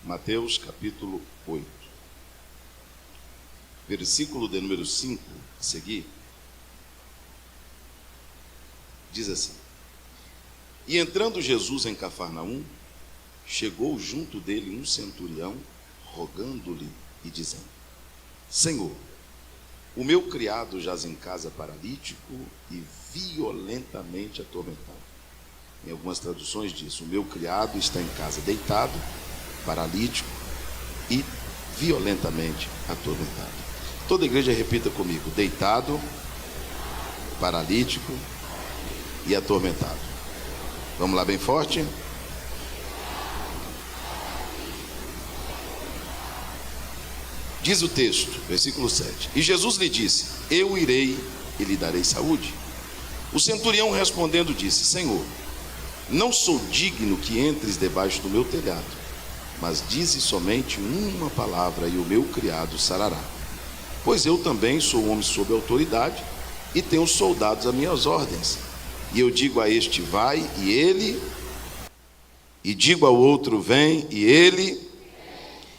Mateus capítulo 8, versículo de número 5 a seguir, diz assim: E entrando Jesus em Cafarnaum, chegou junto dele um centurião, rogando-lhe e dizendo: Senhor, o meu criado jaz em casa paralítico e violentamente atormentado. Em algumas traduções diz: o meu criado está em casa deitado, paralítico e violentamente atormentado. Toda a igreja repita comigo: deitado, paralítico e atormentado. Vamos lá bem forte. Diz o texto, versículo 7: E Jesus lhe disse: Eu irei e lhe darei saúde. O centurião respondendo disse: Senhor, não sou digno que entres debaixo do meu telhado, mas dize somente uma palavra e o meu criado sarará. Pois eu também sou um homem sob autoridade e tenho soldados a minhas ordens. E eu digo a este: vai, e ele, e digo ao outro: vem, e ele,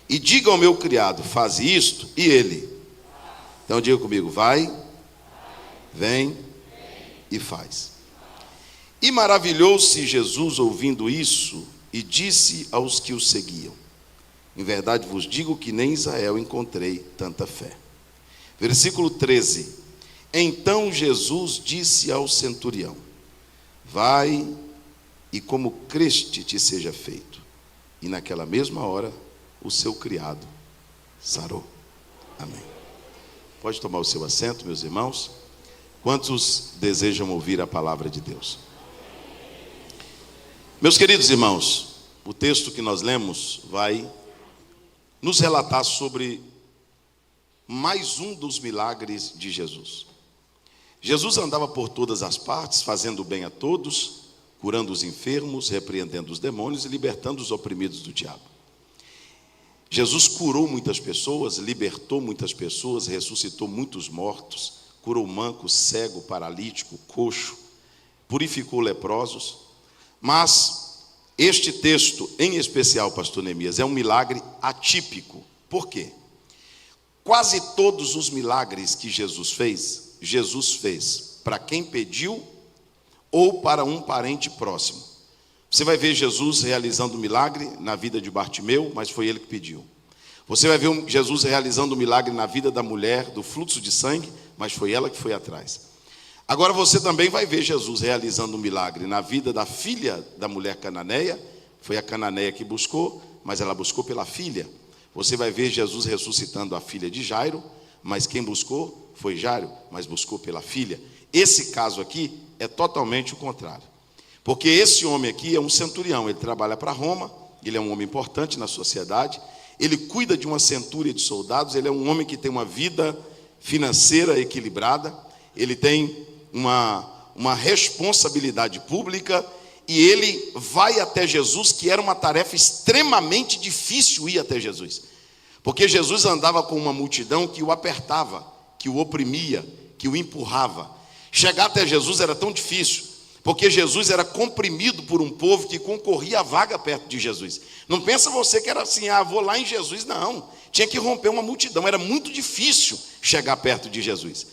e diga ao meu criado: faz isto, e ele. Então diga comigo: vai, vem e faz. E maravilhou-se Jesus ouvindo isso, e disse aos que o seguiam: Em verdade vos digo que nem em Israel encontrei tanta fé. Versículo 13: Então Jesus disse ao centurião: Vai, e como creste te seja feito. E naquela mesma hora o seu criado sarou. Amém. Pode tomar o seu assento, meus irmãos. Quantos desejam ouvir a palavra de Deus? Meus queridos irmãos, o texto que nós lemos vai nos relatar sobre mais um dos milagres de Jesus. Jesus andava por todas as partes, fazendo bem a todos, curando os enfermos, repreendendo os demônios e libertando os oprimidos do diabo. Jesus curou muitas pessoas, libertou muitas pessoas, ressuscitou muitos mortos, curou manco, cego, paralítico, coxo, purificou leprosos. Mas este texto, em especial, pastor Neemias, é um milagre atípico. Por quê? Quase todos os milagres que Jesus fez para quem pediu ou para um parente próximo. Você vai ver Jesus realizando um milagre na vida de Bartimeu, mas foi ele que pediu. Você vai ver Jesus realizando um milagre na vida da mulher do fluxo de sangue, mas foi ela que foi atrás. Agora você também vai ver Jesus realizando um milagre na vida da filha da mulher cananeia. Foi a cananeia que buscou, mas ela buscou pela filha. Você vai ver Jesus ressuscitando a filha de Jairo, mas quem buscou foi Jairo, mas buscou pela filha. Esse caso aqui é totalmente o contrário. Porque esse homem aqui é um centurião, ele trabalha para Roma, ele é um homem importante na sociedade, ele cuida de uma centúria de soldados, ele é um homem que tem uma vida financeira equilibrada, ele tem uma responsabilidade pública, e ele vai até Jesus, que era uma tarefa extremamente difícil ir até Jesus, porque Jesus andava com uma multidão que o apertava, que o oprimia, que o empurrava. Chegar até Jesus era tão difícil, porque Jesus era comprimido por um povo que concorria à vaga perto de Jesus. Não pensa você que era assim: vou lá em Jesus. Não, tinha que romper uma multidão, era muito difícil chegar perto de Jesus.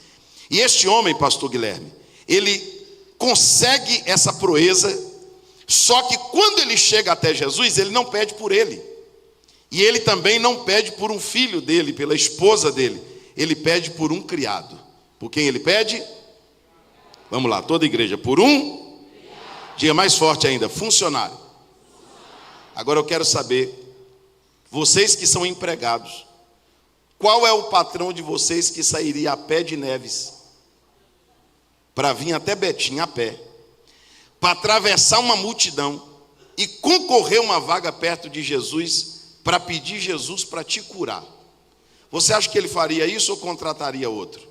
E este homem, pastor Guilherme, ele consegue essa proeza, só que quando ele chega até Jesus, ele não pede por ele. E ele também não pede por um filho dele, pela esposa dele. Ele pede por um criado. Por quem ele pede? Vamos lá, toda a igreja, por um? Diga mais forte ainda: funcionário. Agora eu quero saber, vocês que são empregados, qual é o patrão de vocês que sairia a pé de Neves para vir até Betim a pé, para atravessar uma multidão e concorrer uma vaga perto de Jesus, para pedir Jesus para te curar? Você acha que ele faria isso ou contrataria outro?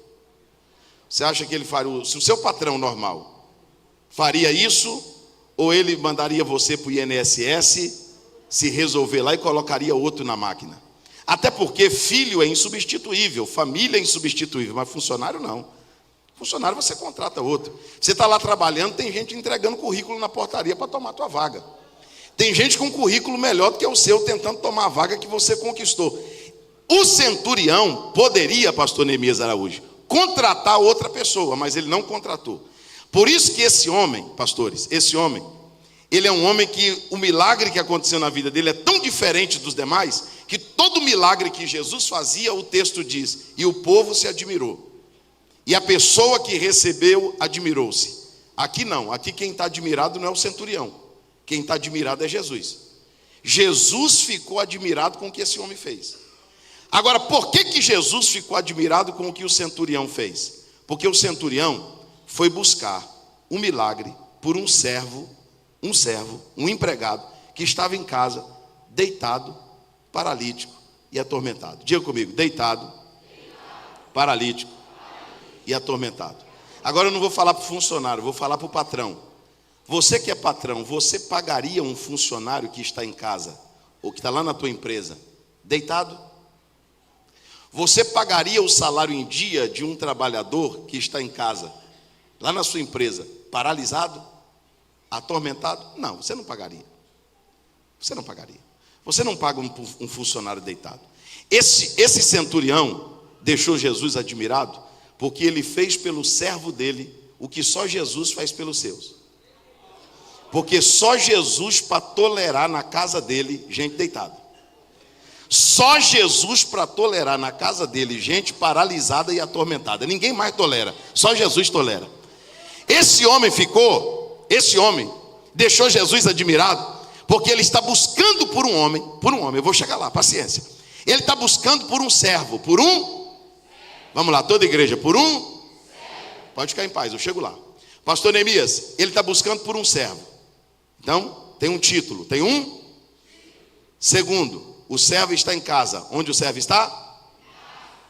Você acha que ele faria, se o seu patrão normal faria isso, ou ele mandaria você para o INSS se resolver lá e colocaria outro na máquina? Até porque filho é insubstituível, família é insubstituível, mas funcionário não. Funcionário você contrata outro. Você está lá trabalhando, tem gente entregando currículo na portaria para tomar tua vaga. Tem gente com um currículo melhor do que o seu, tentando tomar a vaga que você conquistou. O centurião poderia, pastor Neemias Araújo, contratar outra pessoa, mas ele não contratou. Por isso que esse homem, pastores, ele é um homem que o milagre que aconteceu na vida dele é tão diferente dos demais, que todo milagre que Jesus fazia, o texto diz, e o povo se admirou. E a pessoa que recebeu admirou-se. Aqui não, aqui quem está admirado não é o centurião. Quem está admirado é Jesus. Jesus ficou admirado com o que esse homem fez. Agora, por que Jesus ficou admirado com o que o centurião fez? Porque o centurião foi buscar um milagre por um empregado, que estava em casa, deitado, paralítico e atormentado. Diga comigo, deitado, paralítico e atormentado. Agora eu não vou falar para o funcionário, vou falar para o patrão. Você que é patrão, você pagaria um funcionário que está em casa, ou que está lá na tua empresa, deitado? Você pagaria o salário em dia de um trabalhador que está em casa, lá na sua empresa, paralisado, atormentado? Não, você não pagaria. Você não pagaria. Você não paga um funcionário deitado. Esse centurião deixou Jesus admirado, porque ele fez pelo servo dele o que só Jesus faz pelos seus. Porque só Jesus para tolerar na casa dele gente deitada. Só Jesus para tolerar na casa dele gente paralisada e atormentada. Ninguém mais tolera, só Jesus tolera. Esse homem deixou Jesus admirado, porque ele está buscando por um homem, eu vou chegar lá, paciência. Ele está buscando por um servo, vamos lá, toda igreja, pode ficar em paz, eu chego lá. Pastor Neemias, ele está buscando por um servo. Então, tem um título, tem um. Segundo, o servo está em casa. Onde o servo está?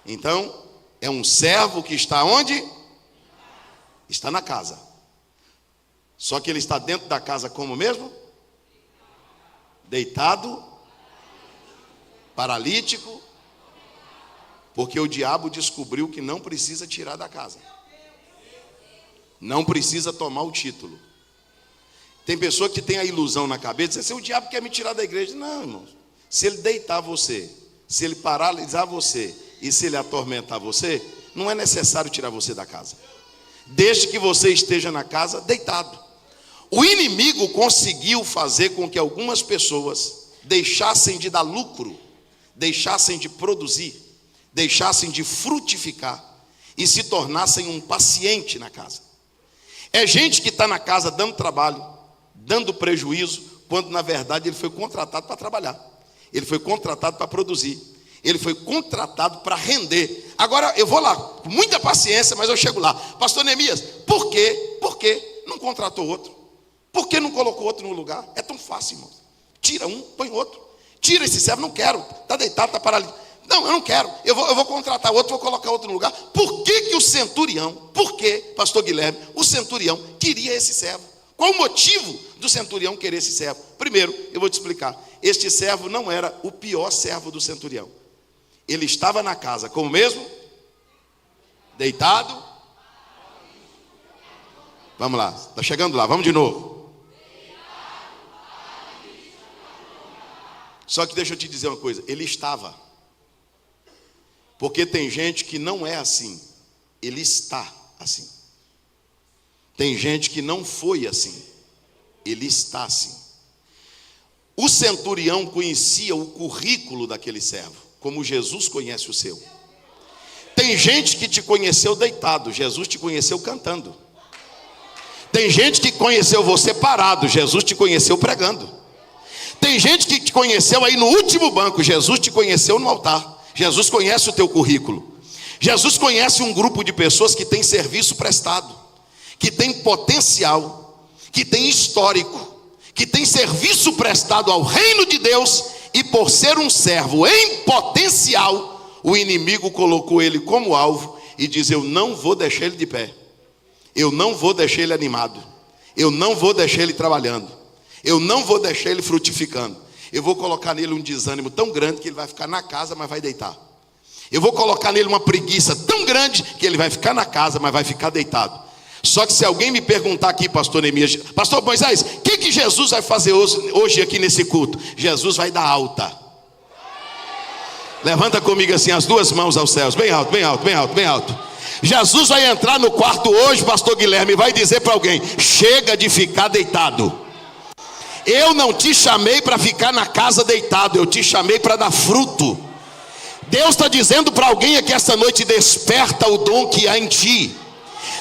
Então, é um servo que está onde? Está na casa. Só que ele está dentro da casa como mesmo? Deitado, paralítico, porque o diabo descobriu que não precisa tirar da casa. Não precisa tomar o título. Tem pessoa que tem a ilusão na cabeça, diz assim, o diabo quer me tirar da igreja. Não, irmãos. Se ele deitar você, se ele paralisar você e se ele atormentar você, não é necessário tirar você da casa. Desde que você esteja na casa deitado. O inimigo conseguiu fazer com que algumas pessoas deixassem de dar lucro, deixassem de produzir, deixassem de frutificar e se tornassem um paciente na casa. É gente que está na casa dando trabalho, dando prejuízo, quando na verdade ele foi contratado para trabalhar. Ele foi contratado para produzir. Ele foi contratado para render. Agora eu vou lá, com muita paciência, mas eu chego lá. Pastor Neemias, por quê? Por que não contratou outro? Por que não colocou outro no lugar? É tão fácil, irmão. Tira um, põe outro. Tira esse servo, não quero. Está deitado, está paralisado. Não, eu não quero. Eu vou contratar outro, vou colocar outro no lugar. Por que o centurião, pastor Guilherme, o centurião queria esse servo? Qual o motivo do centurião querer esse servo? Primeiro, eu vou te explicar. Este servo não era o pior servo do centurião. Ele estava na casa, como mesmo? Deitado. Vamos lá, está chegando lá, vamos de novo. Só que deixa eu te dizer uma coisa, ele estava. Porque tem gente que não é assim, ele está assim. Tem gente que não foi assim, ele está assim. O centurião conhecia o currículo daquele servo, como Jesus conhece o seu. Tem gente que te conheceu deitado, Jesus te conheceu cantando. Tem gente que conheceu você parado, Jesus te conheceu pregando. Tem gente que te conheceu aí no último banco, Jesus te conheceu no altar. Jesus conhece o teu currículo. Jesus conhece um grupo de pessoas que tem serviço prestado, que tem potencial, que tem histórico, que tem serviço prestado ao reino de Deus, e por ser um servo em potencial, o inimigo colocou ele como alvo e diz: eu não vou deixar ele de pé, eu não vou deixar ele animado, eu não vou deixar ele trabalhando, eu não vou deixar ele frutificando. Eu vou colocar nele um desânimo tão grande que ele vai ficar na casa, mas vai deitar. Eu vou colocar nele uma preguiça tão grande que ele vai ficar na casa, mas vai ficar deitado. Só que se alguém me perguntar aqui, pastor Neemias, pastor Moisés, o que Jesus vai fazer hoje aqui nesse culto? Jesus vai dar alta. Levanta comigo assim as duas mãos aos céus, bem alto, bem alto, bem alto, bem alto. Jesus vai entrar no quarto hoje, pastor Guilherme, e vai dizer para alguém: chega de ficar deitado. Eu não te chamei para ficar na casa deitado, eu te chamei para dar fruto. Deus está dizendo para alguém aqui esta noite: desperta o dom que há em ti,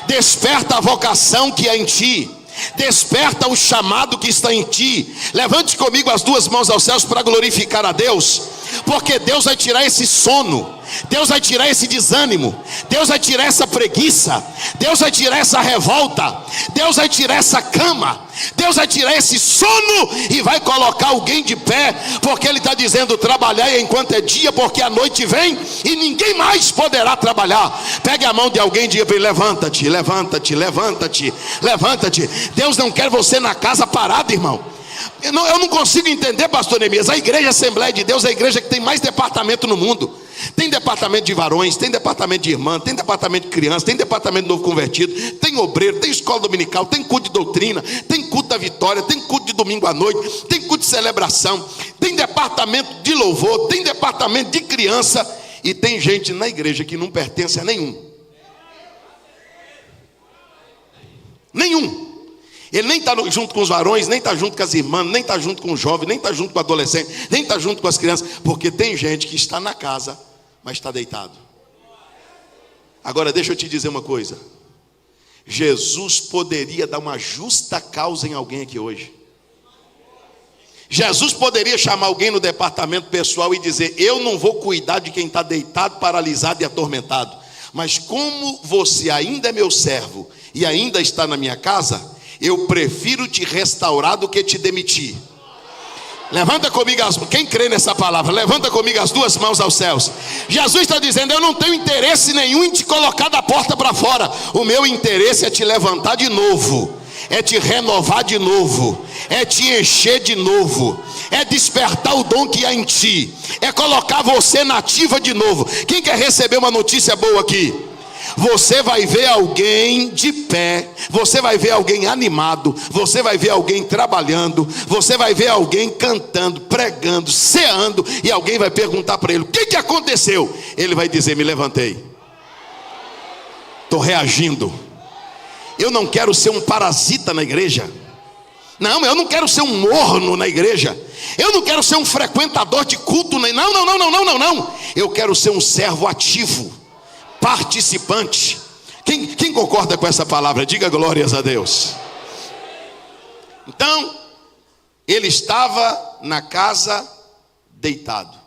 desperta a vocação que há em ti, desperta o chamado que está em ti. Levante comigo as duas mãos aos céus para glorificar a Deus, porque Deus vai tirar esse sono, Deus vai tirar esse desânimo, Deus vai tirar essa preguiça, Deus vai tirar essa revolta, Deus vai tirar essa cama, Deus vai tirar esse sono e vai colocar alguém de pé, porque Ele está dizendo: trabalhai enquanto é dia, porque a noite vem e ninguém mais poderá trabalhar. Pegue a mão de alguém e diga para ele: levanta-te, levanta-te, levanta-te, levanta-te. Deus não quer você na casa parado, irmão. Eu não consigo entender, pastor Neemias. A igreja Assembleia de Deus é a igreja que tem mais departamento no mundo. Tem departamento de varões, tem departamento de irmã, tem departamento de criança, tem departamento de novo convertido, tem obreiro, tem escola dominical, tem culto de doutrina, tem culto da vitória, tem culto de domingo à noite, tem culto de celebração, tem departamento de louvor, tem departamento de criança, e tem gente na igreja que não pertence a nenhum. Nenhum. Ele nem está junto com os varões, nem está junto com as irmãs, nem está junto com os jovens, nem está junto com o adolescente, nem está junto com as crianças, porque tem gente que está na casa, mas está deitado. Agora deixa eu te dizer uma coisa: Jesus poderia dar uma justa causa em alguém aqui hoje. Jesus poderia chamar alguém no departamento pessoal e dizer: eu não vou cuidar de quem está deitado, paralisado e atormentado, mas como você ainda é meu servo e ainda está na minha casa, eu prefiro te restaurar do que te demitir. Levanta comigo quem crê nessa palavra, levanta comigo as duas mãos aos céus. Jesus está dizendo: eu não tenho interesse nenhum em te colocar da porta para fora. O meu interesse é te levantar de novo, é te renovar de novo, é te encher de novo, é despertar o dom que há em ti, é colocar você na ativa de novo. Quem quer receber uma notícia boa aqui? Você vai ver alguém de pé, você vai ver alguém animado, você vai ver alguém trabalhando, você vai ver alguém cantando, pregando, ceando, e alguém vai perguntar para ele: o que aconteceu? Ele vai dizer: me levantei, estou reagindo. Eu não quero ser um parasita na igreja. Não, eu não quero ser um morno na igreja. Eu não quero ser um frequentador de culto. Não. Eu quero ser um servo ativo, participante. Quem concorda com essa palavra? Diga glórias a Deus. Então, ele estava na casa deitado,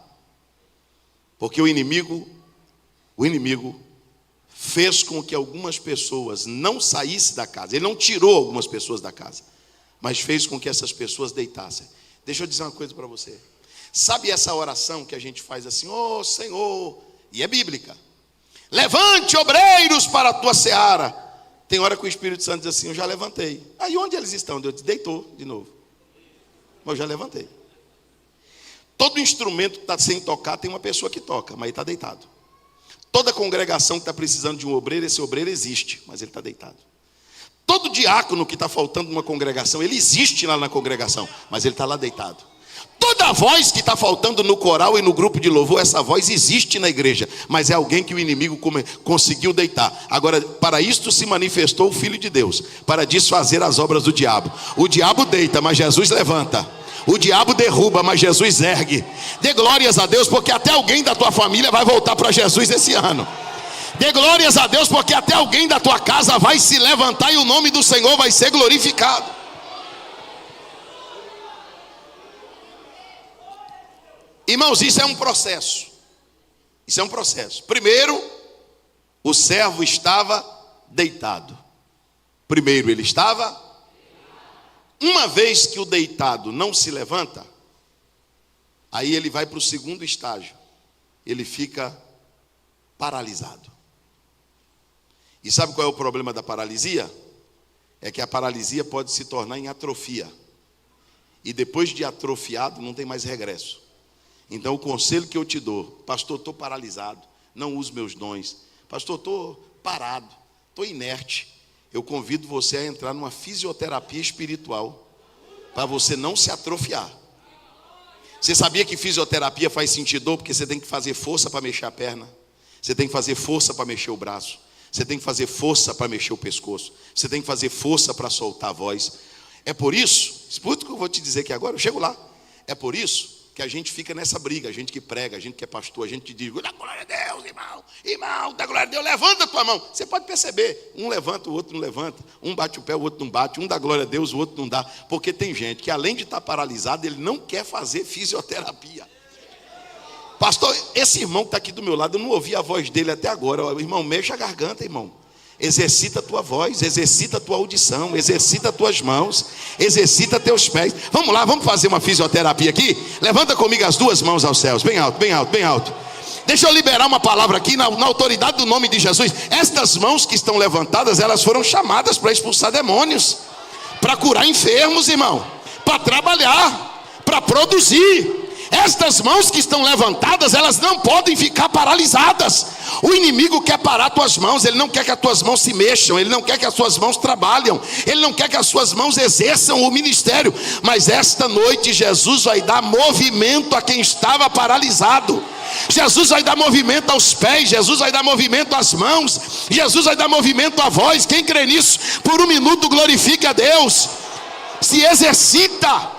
porque o inimigo fez com que algumas pessoas não saíssem da casa. Ele não tirou algumas pessoas da casa, mas fez com que essas pessoas deitassem. Deixa eu dizer uma coisa para você. Sabe essa oração que a gente faz assim: ó Senhor, e é bíblica: levante obreiros para a tua seara. Tem hora que o Espírito Santo diz assim: eu já levantei. Aí onde eles estão? Deus deitou de novo. Mas eu já levantei. Todo instrumento que está sem tocar, tem uma pessoa que toca, mas ele está deitado. Toda congregação que está precisando de um obreiro, esse obreiro existe, mas ele está deitado. Todo diácono que está faltando numa congregação, ele existe lá na congregação, mas ele está lá deitado. Toda voz que está faltando no coral e no grupo de louvor, essa voz existe na igreja, mas é alguém que o inimigo conseguiu deitar. Agora, para isto se manifestou o Filho de Deus, para desfazer as obras do diabo. O diabo deita, mas Jesus levanta. O diabo derruba, mas Jesus ergue. Dê glórias a Deus, porque até alguém da tua família vai voltar para Jesus esse ano. Dê glórias a Deus, porque até alguém da tua casa vai se levantar e o nome do Senhor vai ser glorificado. Irmãos, isso é um processo. Isso é um processo. Primeiro, o servo estava deitado. Primeiro ele estava. Uma vez que o deitado não se levanta, aí ele vai para o segundo estágio. Ele fica paralisado. E sabe qual é o problema da paralisia? É que a paralisia pode se tornar em atrofia. E depois de atrofiado, não tem mais regresso. Então o conselho que eu te dou: pastor, estou paralisado, não uso meus dons. Pastor, estou parado, estou inerte. eu convido você a entrar numa fisioterapia espiritual, para você não se atrofiar. Você sabia que fisioterapia faz sentido? Porque você tem que fazer força para mexer a perna, você tem que fazer força para mexer o braço, você tem que fazer força para mexer o pescoço, você tem que fazer força para soltar a voz. É por isso, escuta o que eu vou te dizer aqui agora, eu chego lá. É por isso que a gente fica nessa briga, a gente que prega, a gente que é pastor, a gente que diz, dá glória a Deus, irmão, dá glória a Deus, levanta a tua mão. Você pode perceber, um levanta, o outro não levanta, um bate o pé, o outro não bate, um dá glória a Deus, o outro não dá, porque tem gente que além de estar paralisado, ele não quer fazer fisioterapia. Pastor, esse irmão que está aqui do meu lado, eu não ouvi a voz dele até agora. Irmão, mexa a garganta, irmão. Exercita a tua voz, exercita a tua audição, exercita as tuas mãos, exercita teus pés. Vamos lá, vamos fazer uma fisioterapia aqui? Levanta comigo as duas mãos aos céus, bem alto, bem alto, bem alto. Deixa eu liberar uma palavra aqui na autoridade do nome de Jesus. Estas mãos que estão levantadas, elas foram chamadas para expulsar demônios, para curar enfermos, irmão, para trabalhar, para produzir. Estas mãos que estão levantadas, elas não podem ficar paralisadas. O inimigo quer parar tuas mãos, ele não quer que as tuas mãos se mexam, ele não quer que as suas mãos trabalhem, ele não quer que as suas mãos exerçam o ministério. Mas esta noite Jesus vai dar movimento a quem estava paralisado. Jesus vai dar movimento aos pés, Jesus vai dar movimento às mãos, Jesus vai dar movimento à voz. Quem crê nisso, por um minuto glorifique a Deus. Se exercita.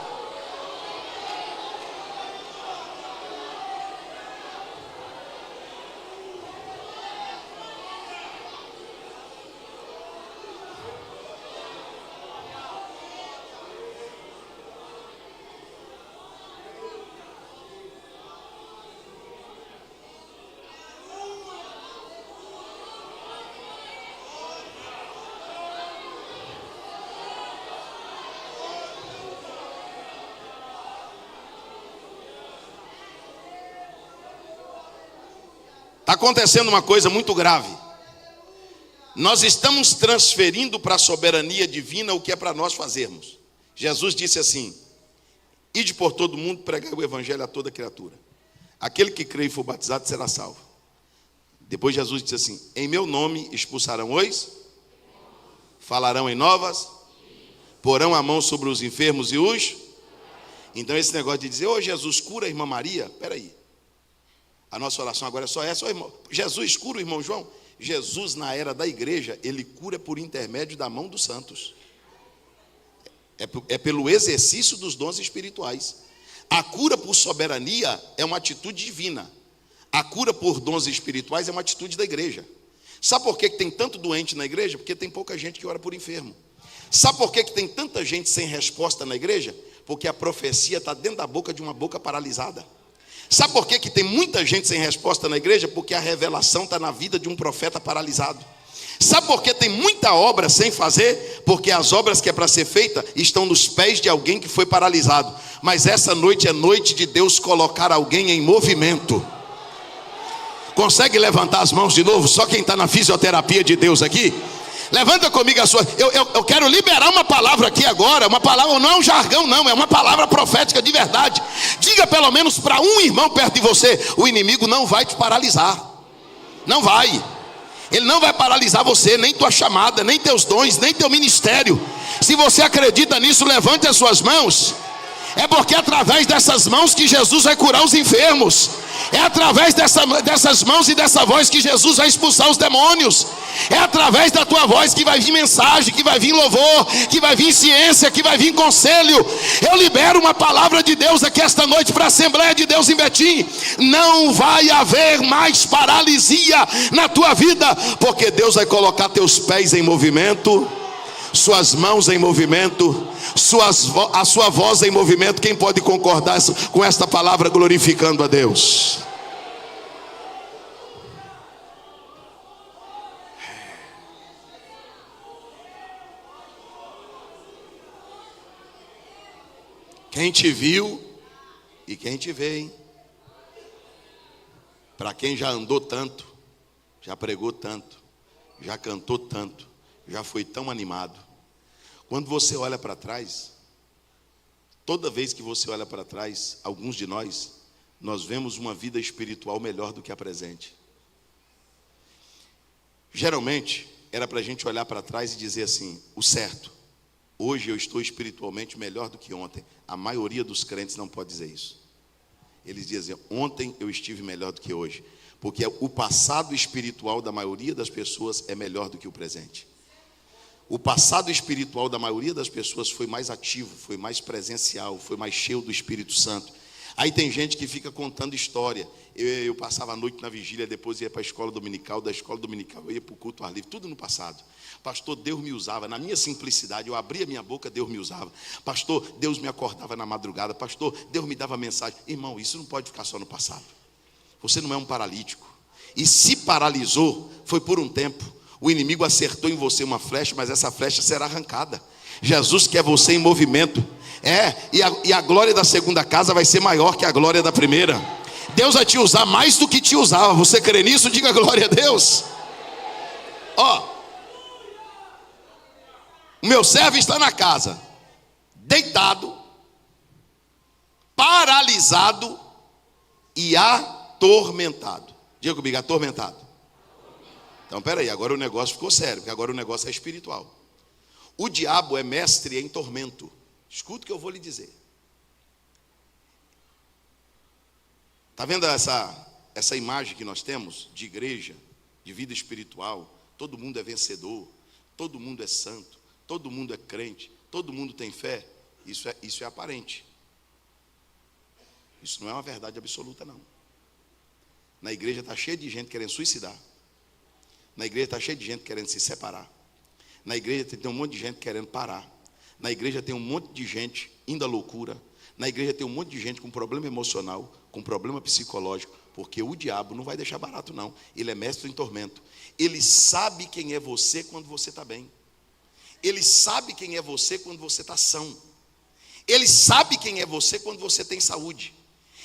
Está acontecendo uma coisa muito grave. Nós estamos transferindo para a soberania divina o que é para nós fazermos. Jesus disse assim: ide por todo mundo, pregai o evangelho a toda criatura. Aquele que crê e for batizado será salvo. Depois Jesus disse assim: em meu nome expulsarão os, falarão em novas, porão a mão sobre os enfermos e os. Então esse negócio de dizer, ô Jesus, cura a irmã Maria, espera aí. A nossa oração agora é só essa, irmão. Jesus cura o irmão João. Jesus, na era da igreja, ele cura por intermédio da mão dos santos. É pelo exercício dos dons espirituais. A cura por soberania é uma atitude divina. A cura por dons espirituais é uma atitude da igreja. Sabe por que tem tanto doente na igreja? Porque tem pouca gente que ora por enfermo. Sabe por que tem tanta gente sem resposta na igreja? Porque a profecia está dentro da boca de uma boca paralisada. Sabe por que tem muita gente sem resposta na igreja? Porque a revelação está na vida de um profeta paralisado. Sabe por que tem muita obra sem fazer? Porque as obras que é para ser feita estão nos pés de alguém que foi paralisado. Mas essa noite é noite de Deus colocar alguém em movimento. Consegue levantar as mãos de novo? Só quem está na fisioterapia de Deus aqui. Levanta comigo a sua. Eu quero liberar uma palavra aqui agora. Uma palavra, não é um jargão não, é uma palavra profética de verdade. Diga pelo menos para um irmão perto de você: o inimigo não vai te paralisar. Não vai. Ele não vai paralisar você, nem tua chamada, nem teus dons, nem teu ministério. Se você acredita nisso, levante as suas mãos. É porque é através dessas mãos que Jesus vai curar os enfermos. É através dessas mãos e dessa voz que Jesus vai expulsar os demônios. É através da tua voz que vai vir mensagem, que vai vir louvor, que vai vir ciência, que vai vir conselho. Eu libero uma palavra de Deus aqui esta noite para a Assembleia de Deus em Betim. Não vai haver mais paralisia na tua vida, porque Deus vai colocar teus pés em movimento, suas mãos em movimento, a sua voz em movimento. Quem pode concordar com esta palavra glorificando a Deus? Quem te viu e quem te vê, hein? Para quem já andou tanto, já pregou tanto, já cantou tanto, já foi tão animado. Quando você olha para trás, toda vez que você olha para trás, alguns de nós vemos uma vida espiritual melhor do que a presente. Geralmente, era para a gente olhar para trás e dizer assim: o certo, hoje eu estou espiritualmente melhor do que ontem. A maioria dos crentes não pode dizer isso. Eles dizem: ontem eu estive melhor do que hoje. Porque o passado espiritual da maioria das pessoas é melhor do que o presente. O passado espiritual da maioria das pessoas foi mais ativo, foi mais presencial, foi mais cheio do Espírito Santo. Aí tem gente que fica contando história. Eu passava a noite na vigília, depois ia para a escola dominical, da escola dominical eu ia para o culto ao ar livre, tudo no passado. Pastor, Deus me usava, na minha simplicidade, eu abria minha boca, Deus me usava. Pastor, Deus me acordava na madrugada. Pastor, Deus me dava mensagem. Irmão, isso não pode ficar só no passado. Você não é um paralítico. E se paralisou, foi por um tempo. O inimigo acertou em você uma flecha, mas essa flecha será arrancada. Jesus quer você em movimento. E a glória da segunda casa vai ser maior que a glória da primeira. Deus vai te usar mais do que te usava. Você crê nisso? Diga glória a Deus. O meu servo está na casa, deitado, paralisado e atormentado. Diga comigo, atormentado. Então, peraí, agora o negócio ficou sério, porque agora o negócio é espiritual. O diabo é mestre em tormento. Escuta o que eu vou lhe dizer. Está vendo essa imagem que nós temos de igreja, de vida espiritual? Todo mundo é vencedor, todo mundo é santo, todo mundo é crente, todo mundo tem fé. Isso é aparente. Isso não é uma verdade absoluta, não. Na igreja está cheio de gente querendo suicidar. Na igreja está cheio de gente querendo se separar. Na igreja tem um monte de gente querendo parar. Na igreja tem um monte de gente indo à loucura. Na igreja tem um monte de gente com problema emocional, com problema psicológico, porque o diabo não vai deixar barato, não. Ele é mestre em tormento. Ele sabe quem é você quando você está bem. Ele sabe quem é você quando você está são. Ele sabe quem é você quando você tem saúde.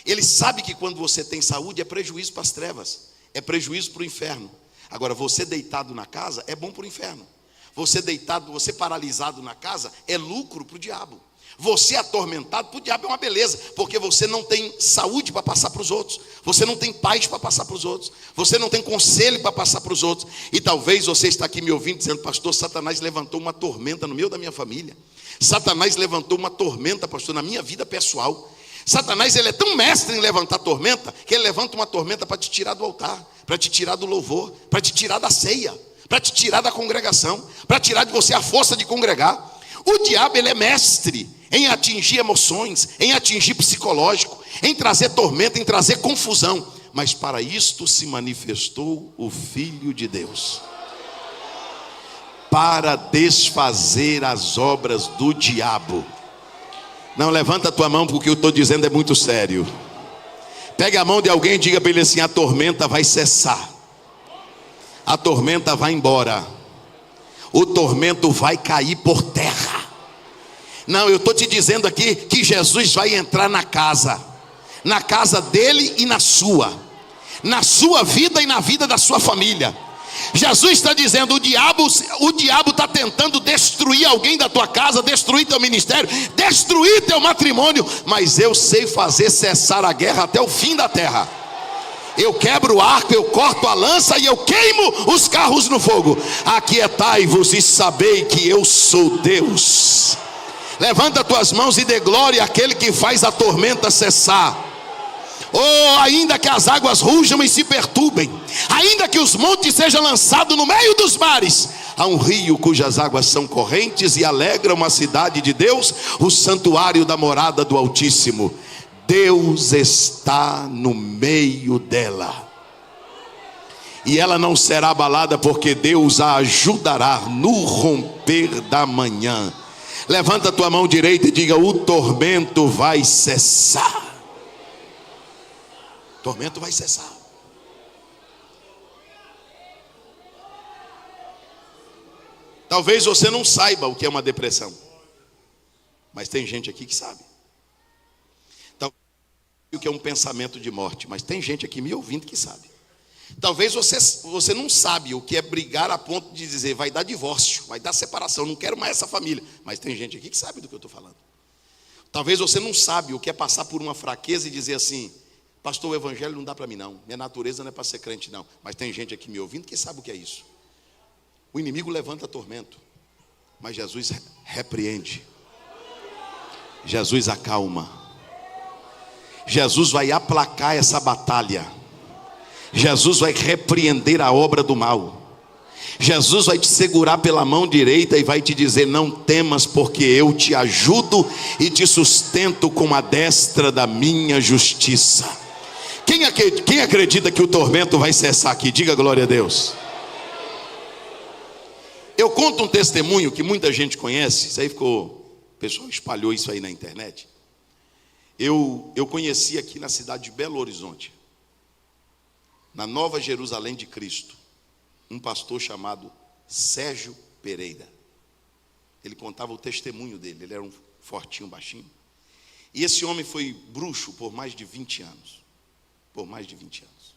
Ele sabe que quando você tem saúde é prejuízo para as trevas, é prejuízo para o inferno. Agora, você deitado na casa é bom para o inferno. Você deitado, você paralisado na casa é lucro para o diabo. Você atormentado para o diabo é uma beleza, porque você não tem saúde para passar para os outros. Você não tem paz para passar para os outros. Você não tem conselho para passar para os outros. E talvez você está aqui me ouvindo dizendo: pastor, Satanás levantou uma tormenta no meio da minha família. Satanás levantou uma tormenta, pastor, na minha vida pessoal. Satanás, ele é tão mestre em levantar tormenta, que ele levanta uma tormenta para te tirar do altar, para te tirar do louvor, para te tirar da ceia, para te tirar da congregação, para tirar de você a força de congregar. O diabo, ele é mestre em atingir emoções, em atingir psicológico, em trazer tormenta, em trazer confusão. Mas para isto se manifestou o Filho de Deus, para desfazer as obras do diabo. Não, levanta a tua mão, porque o que eu estou dizendo é muito sério. Pegue a mão de alguém e diga para ele assim: a tormenta vai cessar, a tormenta vai embora, o tormento vai cair por terra. Não, eu estou te dizendo aqui que Jesus vai entrar na casa dele e na sua vida e na vida da sua família. Jesus está dizendo: o diabo está tentando destruir alguém da tua casa, destruir teu ministério, destruir teu matrimônio, mas eu sei fazer cessar a guerra até o fim da terra. Eu quebro o arco, eu corto a lança e eu queimo os carros no fogo. Aquietai-vos e sabei que eu sou Deus. Levanta tuas mãos e dê glória àquele que faz a tormenta cessar. Oh, ainda que as águas rujam e se perturbem, ainda que os montes sejam lançados no meio dos mares, há um rio cujas águas são correntes e alegram a cidade de Deus, o santuário da morada do Altíssimo. Deus está no meio dela, e ela não será abalada, porque Deus a ajudará no romper da manhã. Levanta a tua mão direita e diga: o tormento vai cessar. O tormento vai cessar. Talvez você não saiba o que é uma depressão, mas tem gente aqui que sabe. Talvez o que é um pensamento de morte, mas tem gente aqui me ouvindo que sabe. Talvez você não sabe o que é brigar a ponto de dizer: vai dar divórcio, vai dar separação, não quero mais essa família, mas tem gente aqui que sabe do que eu estou falando. Talvez você não sabe o que é passar por uma fraqueza e dizer assim: pastor, o evangelho não dá para mim não, minha natureza não é para ser crente não, mas tem gente aqui me ouvindo que sabe o que é isso. O inimigo levanta tormento, mas Jesus repreende. Jesus acalma. Jesus vai aplacar essa batalha. Jesus vai repreender a obra do mal. Jesus vai te segurar pela mão direita e vai te dizer: não temas, porque eu te ajudo e te sustento com a destra da minha justiça. Quem acredita que o tormento vai cessar aqui? Diga glória a Deus. Eu conto um testemunho que muita gente conhece. Isso aí ficou, o pessoal espalhou isso aí na internet. Eu conheci aqui na cidade de Belo Horizonte, na Nova Jerusalém de Cristo, um pastor chamado Sérgio Pereira. Ele contava o testemunho dele. Ele era um fortinho, baixinho. E esse homem foi bruxo por mais de 20 anos. Por mais de 20 anos.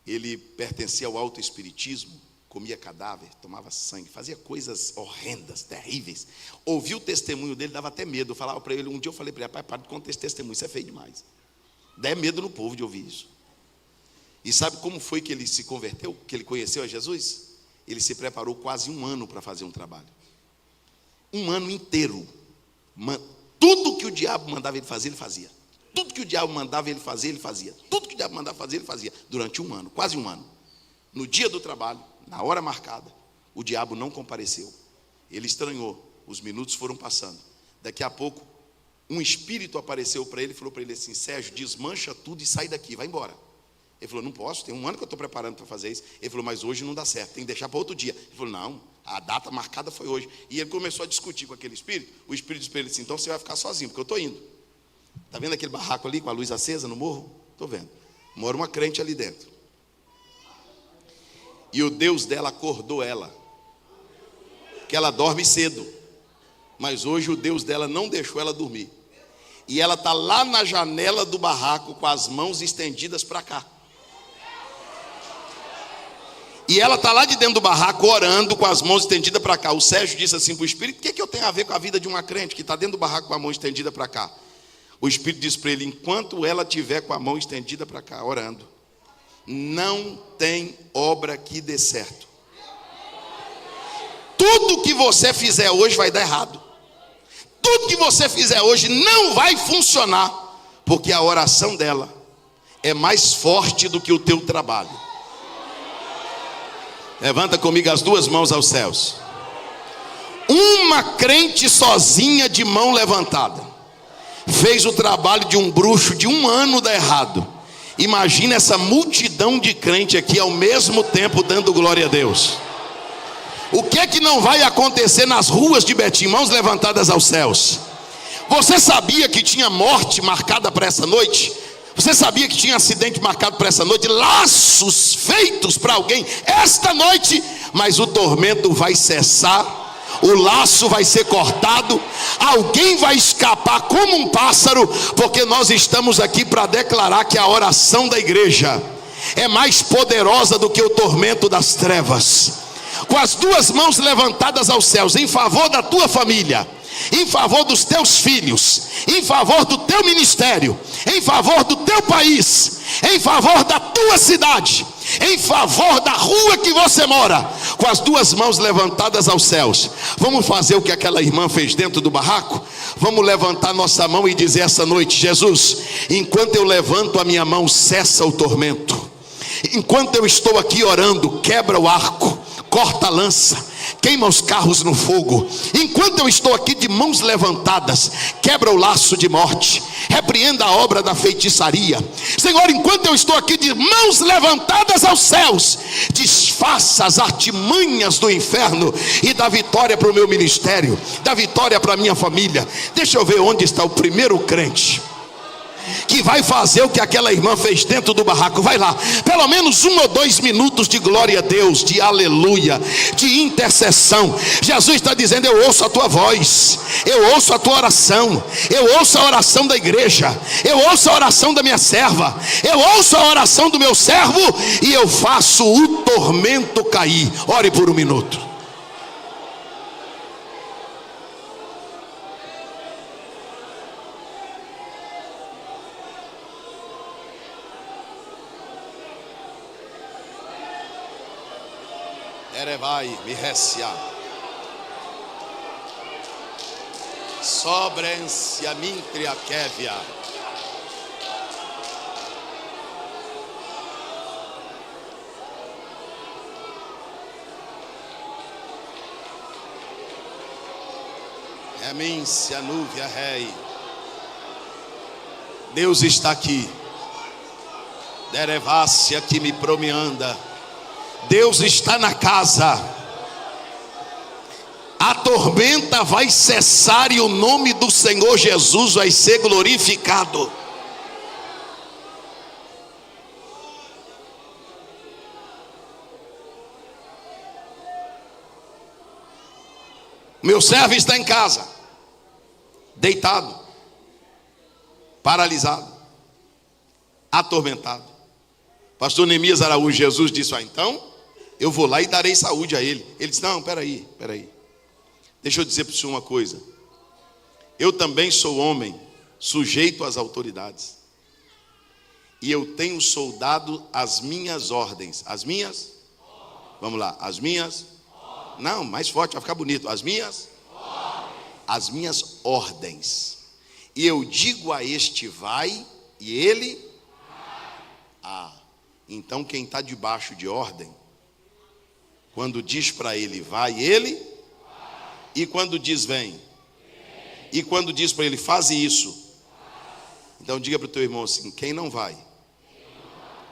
Ele pertencia ao autoespiritismo, comia cadáver, tomava sangue, fazia coisas horrendas, terríveis. Ouvi o testemunho dele, dava até medo. Eu falava para ele, um dia eu falei para ele: pai, para de contar esse testemunho, isso é feio demais. Dá medo no povo de ouvir isso. E sabe como foi que ele se converteu? Que ele conheceu a Jesus? Ele se preparou quase um ano para fazer um trabalho. Um ano inteiro. Tudo que o diabo mandava ele fazer, ele fazia. Tudo que o diabo mandava ele fazer, ele fazia. Tudo que o diabo mandava fazer, ele fazia. Durante um ano, quase um ano. No dia do trabalho, na hora marcada, o diabo não compareceu. Ele estranhou. Os minutos foram passando. Daqui a pouco, um espírito apareceu para ele e falou para ele assim: Sérgio, desmancha tudo e sai daqui, vai embora. Ele falou: não posso, tem um ano que eu estou preparando para fazer isso. Ele falou: mas hoje não dá certo, tem que deixar para outro dia. Ele falou: não, a data marcada foi hoje. E ele começou a discutir com aquele espírito. O espírito disse para ele assim: então você vai ficar sozinho, porque eu estou indo. Está vendo aquele barraco ali com a luz acesa no morro? Estou vendo. Mora uma crente ali dentro. E o Deus dela acordou ela, que ela dorme cedo. Mas hoje o Deus dela não deixou ela dormir. E ela está lá na janela do barraco com as mãos estendidas para cá. E ela está lá de dentro do barraco orando com as mãos estendidas para cá. O Sérgio disse assim para o espírito: o que eu tenho a ver com a vida de uma crente que está dentro do barraco com a mão estendida para cá? O espírito disse para ele: enquanto ela estiver com a mão estendida para cá, orando, não tem obra que dê certo. Tudo que você fizer hoje vai dar errado. Tudo que você fizer hoje não vai funcionar, porque a oração dela é mais forte do que o teu trabalho. Levanta comigo as duas mãos aos céus. Uma crente sozinha de mão levantada fez o trabalho de um bruxo de um ano dar errado. Imagina essa multidão de crente aqui ao mesmo tempo dando glória a Deus. O que é que não vai acontecer nas ruas de Betim? Mãos levantadas aos céus. Você sabia que tinha morte marcada para essa noite? Você sabia que tinha acidente marcado para essa noite? Laços feitos para alguém esta noite. Mas o tormento vai cessar. O laço vai ser cortado. Alguém vai escapar como um pássaro. Porque nós estamos aqui para declarar que a oração da igreja é mais poderosa do que o tormento das trevas. Com as duas mãos levantadas aos céus, em favor da tua família, em favor dos teus filhos, em favor do teu ministério, em favor do teu país, em favor da tua cidade, em favor da rua que você mora, com as duas mãos levantadas aos céus, vamos fazer o que aquela irmã fez dentro do barraco? Vamos levantar nossa mão e dizer essa noite: Jesus, enquanto eu levanto a minha mão, cessa o tormento. Enquanto eu estou aqui orando, quebra o arco, corta a lança, queima os carros no fogo. Enquanto eu estou aqui de mãos levantadas, quebra o laço de morte, repreenda a obra da feitiçaria. Senhor, enquanto eu estou aqui de mãos levantadas aos céus, desfaça as artimanhas do inferno e dá vitória para o meu ministério, dá vitória para a minha família. Deixa eu ver onde está o primeiro crente que vai fazer o que aquela irmã fez dentro do barraco. Vai lá, pelo menos 1 ou 2 minutos de glória a Deus, de aleluia, de intercessão. Jesus está dizendo: eu ouço a tua voz, eu ouço a tua oração, eu ouço a oração da igreja, eu ouço a oração da minha serva, eu ouço a oração do meu servo, e eu faço o tormento cair. Ore por 1 minuto. Erevai, Miresia. Sobrencia Mintria Kévia. Remíncia Núvia Rei. Deus está aqui. Derevácia que me promeanda. Deus está na casa. A tormenta vai cessar e o nome do Senhor Jesus vai ser glorificado. Meu servo está em casa, deitado, paralisado, atormentado. Pastor Neemias Araújo, Jesus disse: então eu vou lá e darei saúde a ele. Ele disse: não, peraí. Deixa eu dizer para o senhor uma coisa. Eu também sou homem, sujeito às autoridades. E eu tenho soldado as minhas ordens. As minhas? Vamos lá, as minhas? Não, mais forte, vai ficar bonito. As minhas ordens. E eu digo a este: vai, e ele? Então quem está debaixo de ordem, quando diz para ele vai, ele? E quando diz vem? E quando diz para ele faze isso? Então diga para o teu irmão assim: quem não vai,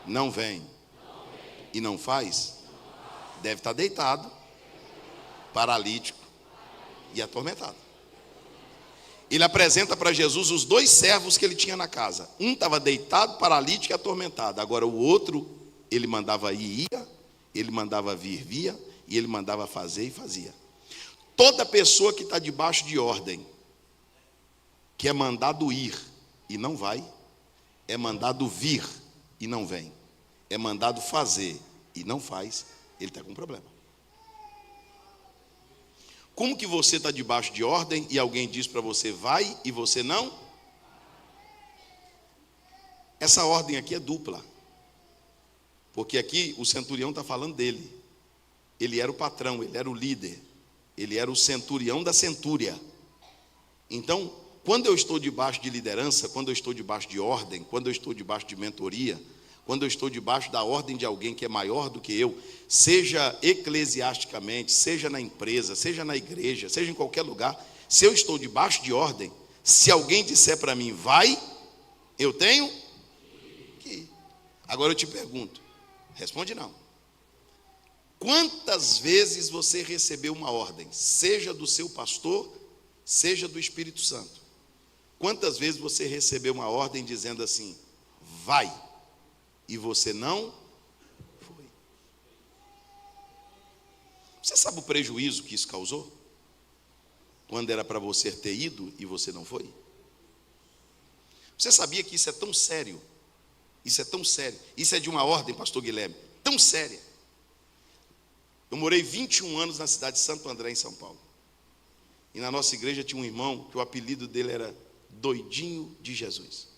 não vem e não faz, deve estar deitado, paralítico e atormentado. Ele apresenta para Jesus os dois servos que ele tinha na casa. Um estava deitado, paralítico e atormentado. Agora o outro, ele mandava ir, ia. Ele mandava vir, via. E ele mandava fazer e fazia. Toda pessoa que está debaixo de ordem, que é mandado ir e não vai, é mandado vir e não vem, é mandado fazer e não faz, ele está com problema. Como que você está debaixo de ordem e alguém diz para você vai e você não? Essa ordem aqui é dupla. Porque aqui o centurião está falando dele. Ele era o patrão, ele era o líder. Ele era o centurião da centúria. Então, quando eu estou debaixo de liderança, quando eu estou debaixo de ordem, quando eu estou debaixo de mentoria, quando eu estou debaixo da ordem de alguém que é maior do que eu, seja eclesiasticamente, seja na empresa, seja na igreja, seja em qualquer lugar, se eu estou debaixo de ordem, se alguém disser para mim vai, eu tenho que ir. Agora eu te pergunto, responde não. Quantas vezes você recebeu uma ordem, seja do seu pastor, seja do Espírito Santo? Quantas vezes você recebeu uma ordem dizendo assim, vai, e você não foi? Você sabe o prejuízo que isso causou? Quando era para você ter ido e você não foi? Você sabia que isso é tão sério? Isso é tão sério. Isso é de uma ordem, pastor Guilherme, tão séria. Eu morei 21 anos na cidade de Santo André, em São Paulo. E na nossa igreja tinha um irmão que o apelido dele era Doidinho de Jesus.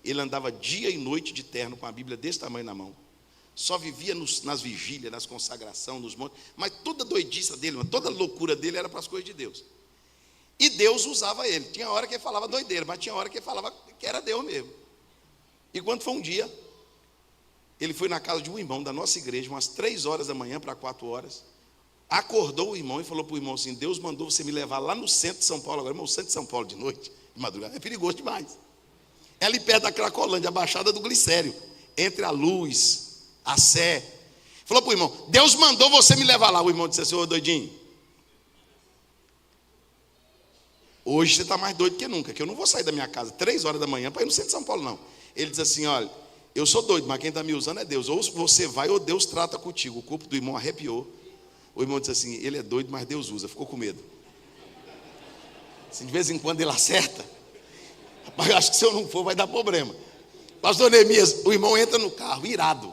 Ele andava dia e noite de terno com a Bíblia desse tamanho na mão. Só vivia nas vigílias, nas consagrações, nos montes. Mas toda doidiça dele, toda loucura dele era para as coisas de Deus. E Deus usava ele. Tinha hora que ele falava doideira, mas tinha hora que ele falava que era Deus mesmo. E quando foi um dia, ele foi na casa de um irmão da nossa igreja, umas 3 horas da manhã para 4 horas. Acordou o irmão e falou para o irmão assim: Deus mandou você me levar lá no centro de São Paulo. Agora, irmão, o centro de São Paulo de noite, de madrugada, é perigoso demais. É ali perto da Cracolândia, a Baixada do Glicério, entre a Luz, a Sé. Falou para o irmão: Deus mandou você me levar lá. O irmão disse assim: ô doidinho, hoje você está mais doido que nunca, que eu não vou sair da minha casa 3 horas da manhã para ir no centro de São Paulo, não. Ele diz assim: olha, eu sou doido, mas quem está me usando é Deus. Ou você vai ou Deus trata contigo. O corpo do irmão arrepiou. O irmão disse assim: ele é doido, mas Deus usa. Ficou com medo. Assim, de vez em quando ele acerta. Mas acho que se eu não for vai dar problema. Pastor Neemias, o irmão entra no carro, irado.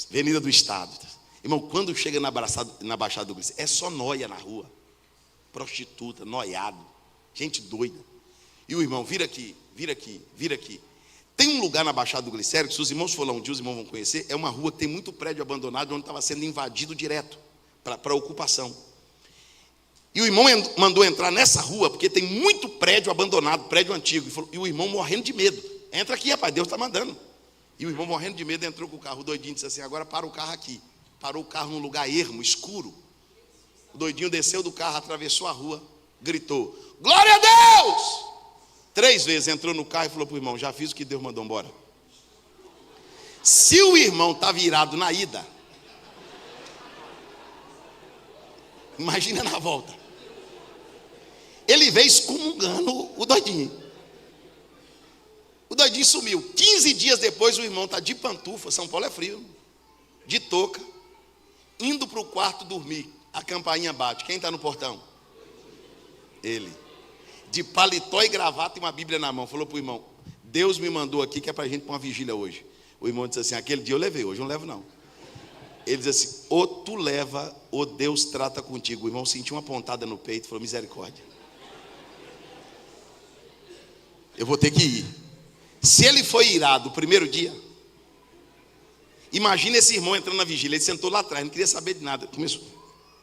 Avenida do Estado. Irmão, quando chega na Baixada do Glicério, é só nóia na rua. Prostituta, noiado, gente doida. E o irmão, vira aqui. Tem um lugar na Baixada do Glicério, que se os irmãos for lá um dia, os irmãos vão conhecer, é uma rua que tem muito prédio abandonado, onde estava sendo invadido direto, para ocupação. E o irmão mandou entrar nessa rua, porque tem muito prédio abandonado, prédio antigo. E o irmão morrendo de medo. Entra aqui, rapaz, Deus está mandando. E o irmão morrendo de medo entrou com o carro. O doidinho disse assim: agora para o carro aqui. Parou o carro num lugar ermo, escuro. O doidinho desceu do carro, atravessou a rua, gritou: glória a Deus! 3 vezes entrou no carro e falou para o irmão: já fiz o que Deus mandou embora. Se o irmão está virado na ida, imagina na volta. Ele veio excomungando o doidinho. O doidinho sumiu. 15 dias depois o irmão está de pantufa, São Paulo é frio, de touca, indo para o quarto dormir. A campainha bate. Quem está no portão? Ele. De paletó e gravata e uma Bíblia na mão. Falou para o irmão: Deus me mandou aqui que é para a gente pôr uma vigília hoje. O irmão disse assim: aquele dia eu levei, hoje eu não levo não. Ele diz assim: ou tu leva, ou Deus trata contigo. O irmão sentiu uma pontada no peito e falou: misericórdia, eu vou ter que ir. Se ele foi irado o primeiro dia, imagina esse irmão entrando na vigília. Ele sentou lá atrás, não queria saber de nada, começou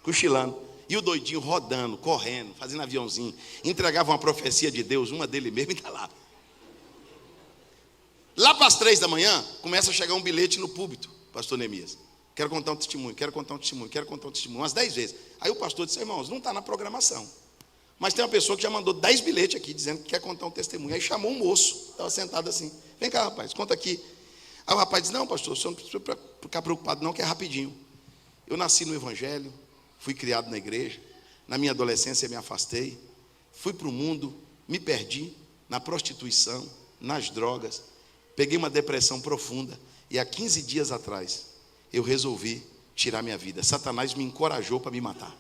cochilando. E o doidinho rodando, correndo, fazendo aviãozinho. Entregava uma profecia de Deus, uma dele mesmo, e está lá. Lá para as 3 da manhã, começa a chegar um bilhete no púlpito, pastor Neemias: quero contar um testemunho, quero contar um testemunho, quero contar um testemunho. Umas 10 vezes. Aí o pastor disse: irmãos, não está na programação, mas tem uma pessoa que já mandou 10 bilhetes aqui, dizendo que quer contar um testemunho. Aí chamou um moço, estava sentado assim: vem cá, rapaz, conta aqui. Aí o rapaz disse: não, pastor, o senhor não precisa ficar preocupado não, que é rapidinho. Eu nasci no Evangelho, fui criado na igreja, na minha adolescência me afastei, fui para o mundo, me perdi na prostituição, nas drogas, peguei uma depressão profunda, e há 15 dias atrás eu resolvi tirar minha vida. Satanás me encorajou para me matar.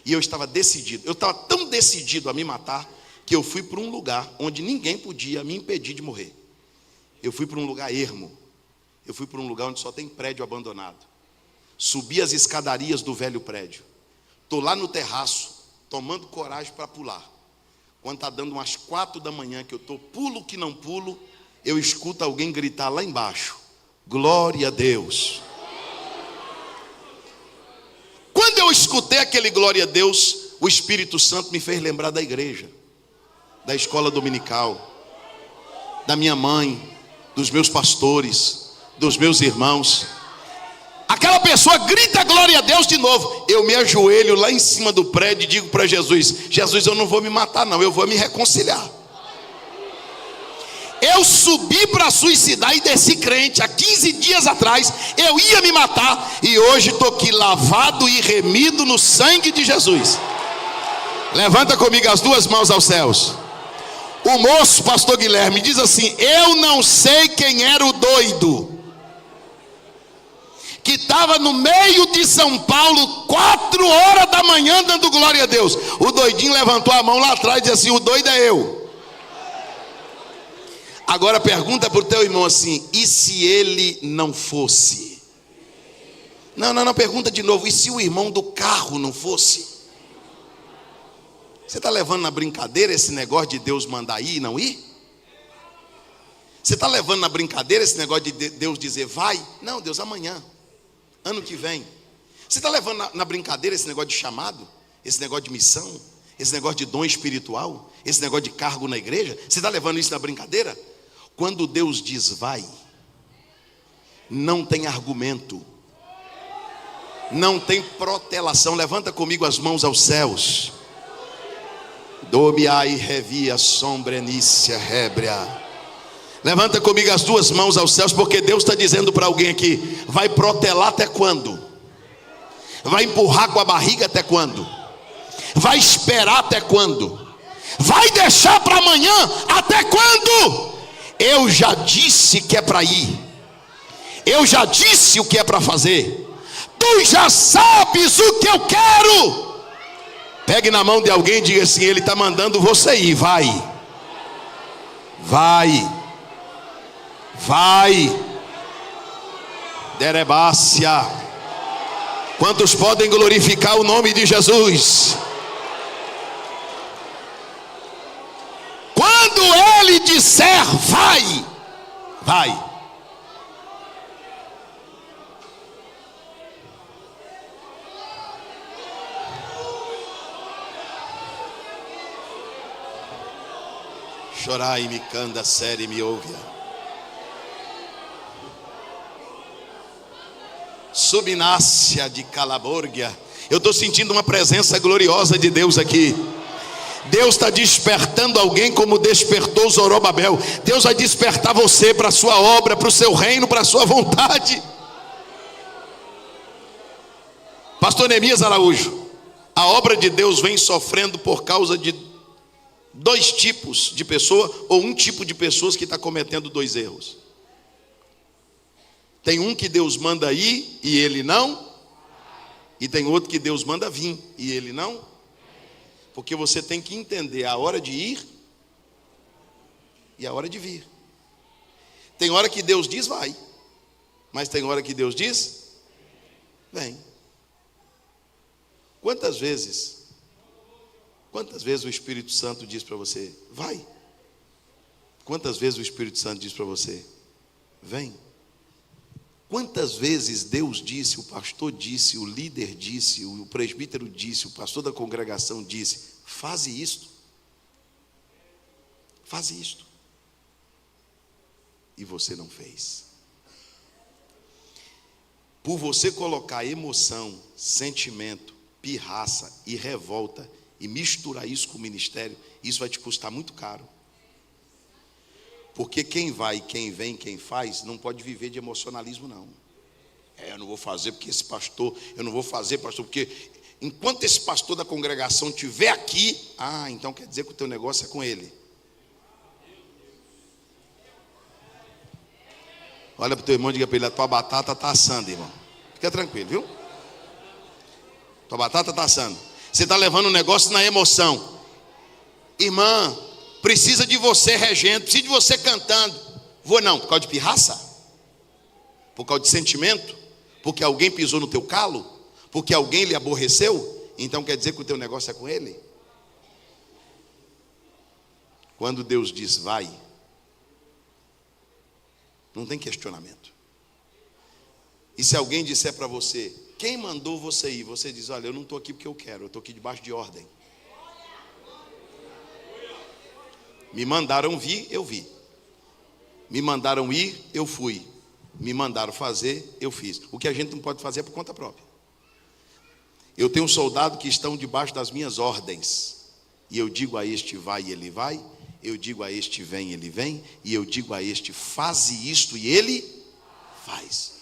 E eu estava decidido, eu estava tão decidido a me matar, que eu fui para um lugar onde ninguém podia me impedir de morrer. Eu fui para um lugar ermo, eu fui para um lugar onde só tem prédio abandonado. Subi as escadarias do velho prédio, estou lá no terraço, tomando coragem para pular. Quando está dando umas 4 da manhã, que eu estou pulo que não pulo, eu escuto alguém gritar lá embaixo: glória a Deus. Quando eu escutei aquele glória a Deus, o Espírito Santo me fez lembrar da igreja, da escola dominical, da minha mãe, dos meus pastores, dos meus irmãos. Aquela pessoa grita glória a Deus de novo. Eu me ajoelho lá em cima do prédio e digo para Jesus: Jesus, eu não vou me matar não, eu vou me reconciliar. Eu subi para suicidar e desci crente. Há 15 dias atrás eu ia me matar, e hoje estou aqui lavado e remido no sangue de Jesus. Levanta comigo as 2 mãos aos céus. O moço, pastor Guilherme, diz assim: eu não sei quem era o doido que estava no meio de São Paulo 4 horas da manhã dando glória a Deus. O doidinho levantou a mão lá atrás e disse assim: o doido é eu. Agora pergunta para o teu irmão assim: e se ele não fosse? Não, pergunta de novo: e se o irmão do carro não fosse? Você está levando na brincadeira esse negócio de Deus mandar ir e não ir? Você está levando na brincadeira esse negócio de Deus dizer vai? Não, Deus, amanhã, ano que vem. Você está levando na brincadeira esse negócio de chamado, esse negócio de missão, esse negócio de dom espiritual, esse negócio de cargo na igreja? Você está levando isso na brincadeira? Quando Deus diz vai, não tem argumento, não tem protelação. Levanta comigo as mãos aos céus. Domiai revia sombrenicia rebria. Levanta comigo as 2 mãos aos céus, porque Deus está dizendo para alguém aqui: vai protelar até quando? Vai empurrar com a barriga até quando? Vai esperar até quando? Vai deixar para amanhã até quando? Eu já disse que é para ir, eu já disse o que é para fazer, tu já sabes o que eu quero. Pegue na mão de alguém e diga assim: ele está mandando você ir, vai, derebácia. Quantos podem glorificar o nome de Jesus? Quando ele disser vai, vai. Chorai me canda série me ouve. Subnácia de Calaborgia. Eu estou sentindo uma presença gloriosa de Deus aqui. Deus está despertando alguém como despertou Zorobabel. Deus vai despertar você para a sua obra, para o seu reino, para a sua vontade. Pastor Neemias Araújo, a obra de Deus vem sofrendo por causa de dois tipos de pessoa, ou um tipo de pessoas que está cometendo dois erros. Tem um que Deus manda ir e ele não, e tem outro que Deus manda vir e ele não. Porque você tem que entender a hora de ir e a hora de vir. Tem hora que Deus diz vai, mas tem hora que Deus diz vem. Quantas vezes o Espírito Santo diz para você vai? Quantas vezes o Espírito Santo diz para você vem? Quantas vezes Deus disse, o pastor disse, o líder disse, o presbítero disse, o pastor da congregação disse, faze isto, faze isto, e você não fez. Por você colocar emoção, sentimento, pirraça e revolta e misturar isso com o ministério, isso vai te custar muito caro. Porque quem vai, quem vem, quem faz, não pode viver de emocionalismo, não. Eu não vou fazer porque esse pastor, eu não vou fazer, pastor, porque enquanto esse pastor da congregação estiver aqui, então quer dizer que o teu negócio é com ele. Olha para o teu irmão e diga para ele, a tua batata está assando, irmão. Fica tranquilo, viu? Tua batata está assando. Você está levando o negócio na emoção. Irmã, precisa de você regendo, precisa de você cantando. Vou não, por causa de pirraça? Por causa de sentimento? Porque alguém pisou no teu calo? Porque alguém lhe aborreceu? Então quer dizer que o teu negócio é com ele? Quando Deus diz vai, não tem questionamento. E se alguém disser para você, quem mandou você ir? Você diz, olha, eu não estou aqui porque eu quero, eu estou aqui debaixo de ordem. Me mandaram vir, eu vi. Me mandaram ir, eu fui. Me mandaram fazer, eu fiz. O que a gente não pode fazer é por conta própria. Eu tenho um soldado que estão debaixo das minhas ordens. E eu digo a este vai, ele vai. Eu digo a este vem, ele vem. E eu digo a este faze isto e ele faz.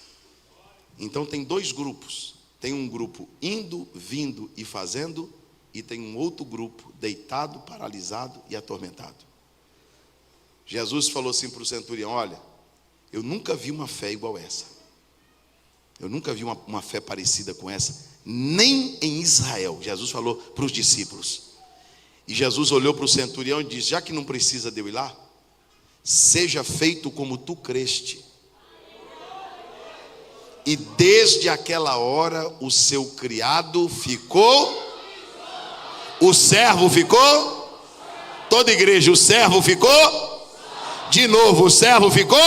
Então tem dois grupos. Tem um grupo indo, vindo e fazendo. E tem um outro grupo deitado, paralisado e atormentado. Jesus falou assim para o centurião, olha, eu nunca vi uma fé igual essa. Eu nunca vi uma fé parecida com essa, nem em Israel. Jesus falou para os discípulos. E Jesus olhou para o centurião e disse, já que não precisa de eu ir lá, seja feito como tu creste. E desde aquela hora o seu criado ficou, o servo ficou, toda igreja, o servo ficou, de novo o servo ficou.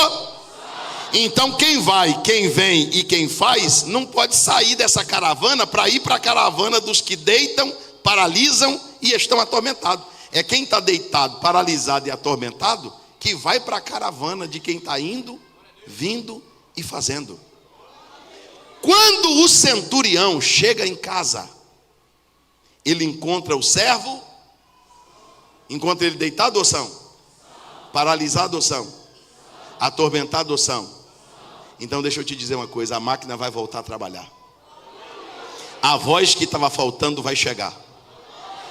Então quem vai, quem vem e quem faz não pode sair dessa caravana para ir para a caravana dos que deitam, paralisam e estão atormentados. É quem está deitado, paralisado e atormentado que vai para a caravana de quem está indo, vindo e fazendo. Quando o centurião chega em casa, ele encontra o servo, encontra ele deitado ou são? Paralisado ou são? Atormentado ou são? Então deixa eu te dizer uma coisa, a máquina vai voltar a trabalhar. A voz que estava faltando vai chegar.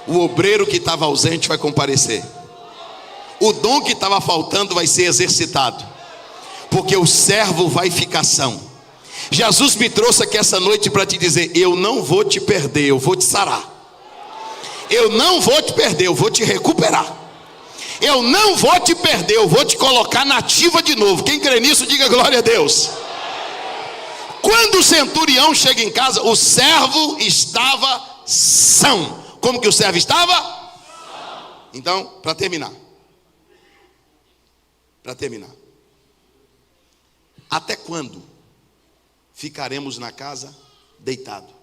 O obreiro que estava ausente vai comparecer. O dom que estava faltando vai ser exercitado. Porque o servo vai ficar são. Jesus me trouxe aqui essa noite para te dizer, eu não vou te perder, eu vou te sarar. Eu não vou te perder, eu vou te recuperar. Eu não vou te perder, eu vou te colocar na ativa de novo. Quem crê nisso, diga glória a Deus. Quando o centurião chega em casa, o servo estava são. Como que o servo estava? Então, para terminar. Até quando ficaremos na casa deitados?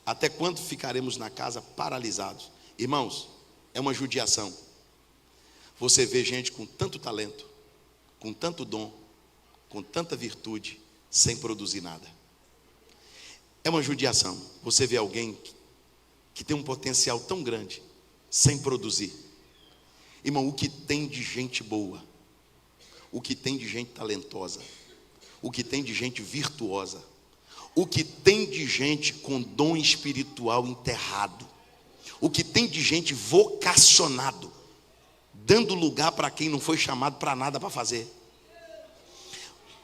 Até quando ficaremos na casa paralisados? Irmãos, é uma judiação. Você vê gente com tanto talento, com tanto dom, com tanta virtude, sem produzir nada. É uma judiação. Você vê alguém que tem um potencial tão grande, sem produzir. Irmão, o que tem de gente boa, o que tem de gente talentosa, o que tem de gente virtuosa, o que tem de gente com dom espiritual enterrado, o que tem de gente vocacionado, dando lugar para quem não foi chamado para nada para fazer.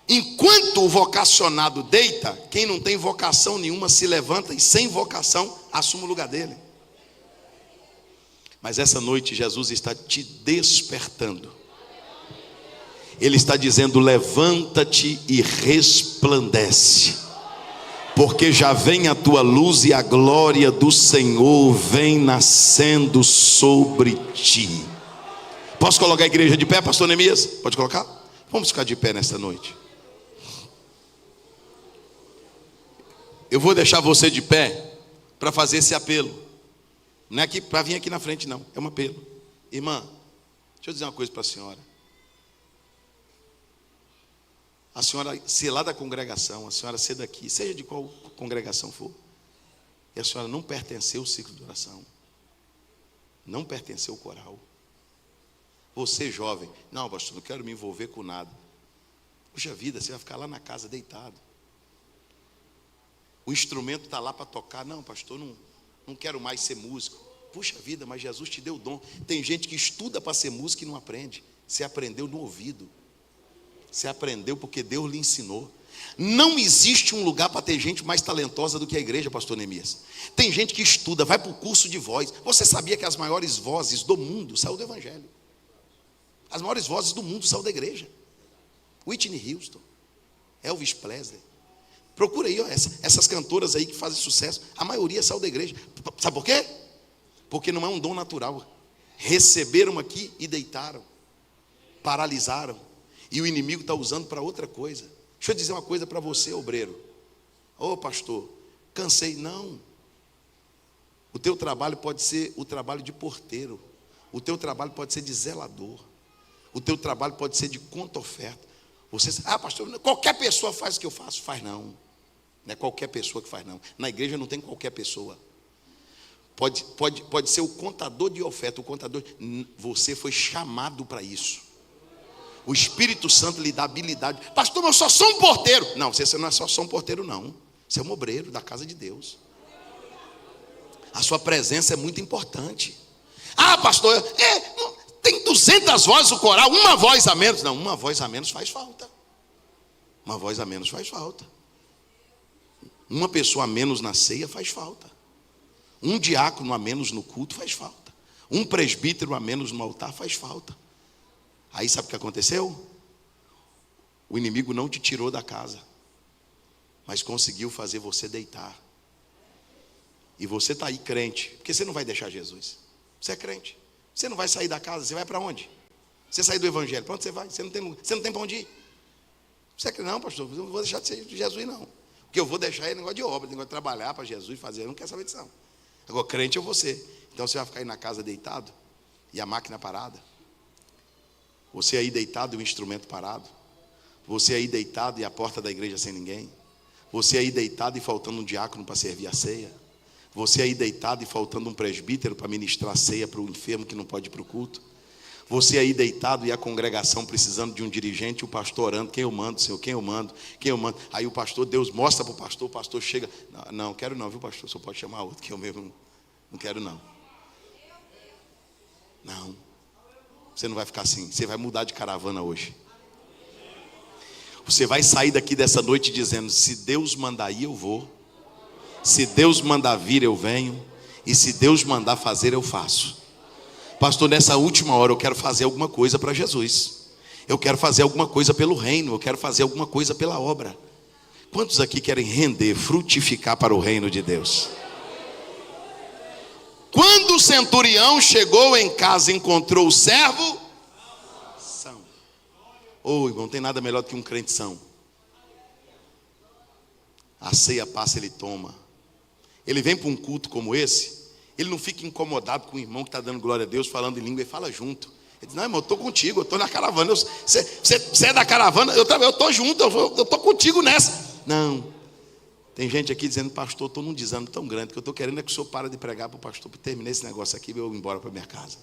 Enquanto o vocacionado deita, quem não tem vocação nenhuma se levanta e sem vocação assume o lugar dele. Mas essa noite Jesus está te despertando. Ele está dizendo: levanta-te e resplandece, porque já vem a tua luz e a glória do Senhor vem nascendo sobre ti. Posso colocar a igreja de pé, pastor Neemias? Pode colocar? Vamos ficar de pé nesta noite. Eu vou deixar você de pé para fazer esse apelo. Não é para vir aqui na frente, não. É um apelo. Irmã, deixa eu dizer uma coisa para a senhora. A senhora ser lá da congregação, a senhora ser daqui, seja de qual congregação for, e a senhora não pertenceu ao ciclo de oração, não pertenceu ao coral. Você jovem, não pastor, não quero me envolver com nada. Puxa vida, você vai ficar lá na casa deitado. O instrumento está lá para tocar. Não pastor, não quero mais ser músico. Puxa vida, mas Jesus te deu o dom. Tem gente que estuda para ser músico e não aprende. Você aprendeu no ouvido. Você aprendeu porque Deus lhe ensinou. Não existe um lugar para ter gente mais talentosa do que a igreja, pastor Neemias. Tem gente que estuda, vai para o curso de voz. Você sabia que as maiores vozes do mundo saíram do evangelho? As maiores vozes do mundo saíram da igreja. Whitney Houston, Elvis Presley. Procura aí, ó, essas cantoras aí que fazem sucesso. A maioria saiu da igreja. Sabe por quê? Porque não é um dom natural. Receberam aqui e deitaram. Paralisaram. E o inimigo está usando para outra coisa. Deixa eu dizer uma coisa para você, obreiro. Ô pastor, cansei. Não. O teu trabalho pode ser o trabalho de porteiro. O teu trabalho pode ser de zelador. O teu trabalho pode ser de conta-oferta. Você, pastor, qualquer pessoa faz o que eu faço. Faz não. Não é qualquer pessoa que faz não. Na igreja não tem qualquer pessoa. Pode ser o contador de oferta. O contador. Você foi chamado para isso. O Espírito Santo lhe dá habilidade. Pastor, mas eu só sou um porteiro. Não, você não é só um porteiro não. Você é um obreiro da casa de Deus. A sua presença é muito importante. Pastor, tem 200 vozes o coral, uma voz a menos. Não, uma voz a menos faz falta. Uma voz a menos faz falta. Uma pessoa a menos na ceia faz falta. Um diácono a menos no culto faz falta. Um presbítero a menos no altar faz falta. Aí sabe o que aconteceu? O inimigo não te tirou da casa, mas conseguiu fazer você deitar. E você está aí crente, porque você não vai deixar Jesus. Você é crente. Você não vai sair da casa, você vai para onde? Você sair do evangelho, para onde você vai? Você não tem para onde ir. Você é crente? Não, pastor, eu não vou deixar de ser de Jesus não. O que eu vou deixar é negócio de obra, negócio de trabalhar para Jesus fazer, eu não quero saber disso não. Agora, crente é você. Então você vai ficar aí na casa deitado e a máquina parada. Você aí deitado e o instrumento parado. Você aí deitado e a porta da igreja sem ninguém. Você aí deitado e faltando um diácono para servir a ceia. Você aí deitado e faltando um presbítero para ministrar a ceia para o enfermo que não pode ir para o culto. Você aí deitado e a congregação precisando de um dirigente, o pastor orando, quem eu mando, Senhor, quem eu mando, quem eu mando. Aí o pastor, Deus mostra para o pastor chega, não quero não, viu pastor, só pode chamar outro, que eu mesmo não quero não. Não, você não vai ficar assim, você vai mudar de caravana hoje. Você vai sair daqui dessa noite dizendo, se Deus mandar ir eu vou, se Deus mandar vir eu venho, e se Deus mandar fazer eu faço. Pastor, nessa última hora eu quero fazer alguma coisa para Jesus. Eu quero fazer alguma coisa pelo reino. Eu quero fazer alguma coisa pela obra. Quantos aqui querem render, frutificar para o reino de Deus? Quando o centurião chegou em casa e encontrou o servo são. Ô, irmão, não tem nada melhor do que um crente são. A ceia passa, ele toma. Ele vem para um culto como esse, ele não fica incomodado com o irmão que está dando glória a Deus, falando em língua, e fala junto. Ele diz, não, irmão, eu estou contigo, eu estou na caravana. Você é da caravana, eu estou junto, eu estou contigo nessa. Não. Tem gente aqui dizendo, pastor, estou num desânimo tão grande que eu estou querendo é que o senhor para de pregar para o pastor, para terminar esse negócio aqui e eu ir embora para minha casa.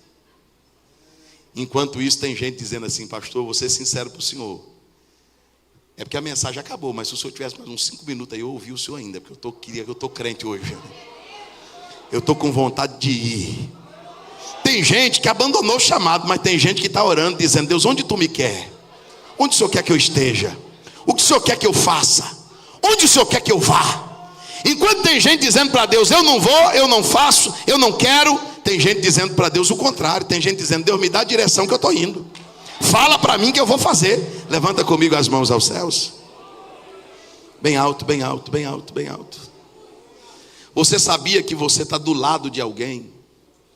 Enquanto isso, tem gente dizendo assim, pastor, vou ser sincero para o senhor. É porque a mensagem acabou, mas se o senhor tivesse mais uns 5 minutos aí, eu ouvi o senhor ainda, porque eu estou crente hoje. Eu estou com vontade de ir. Tem gente que abandonou o chamado, mas tem gente que está orando, dizendo, Deus, onde tu me quer? Onde o senhor quer que eu esteja? O que o senhor quer que eu faça? Onde o senhor quer que eu vá? Enquanto tem gente dizendo para Deus, eu não vou, eu não faço, eu não quero, tem gente dizendo para Deus o contrário. Tem gente dizendo, Deus, me dá a direção que eu estou indo. Fala para mim que eu vou fazer. Levanta comigo as mãos aos céus. Bem alto, bem alto, bem alto, bem alto. Você sabia que você está do lado de alguém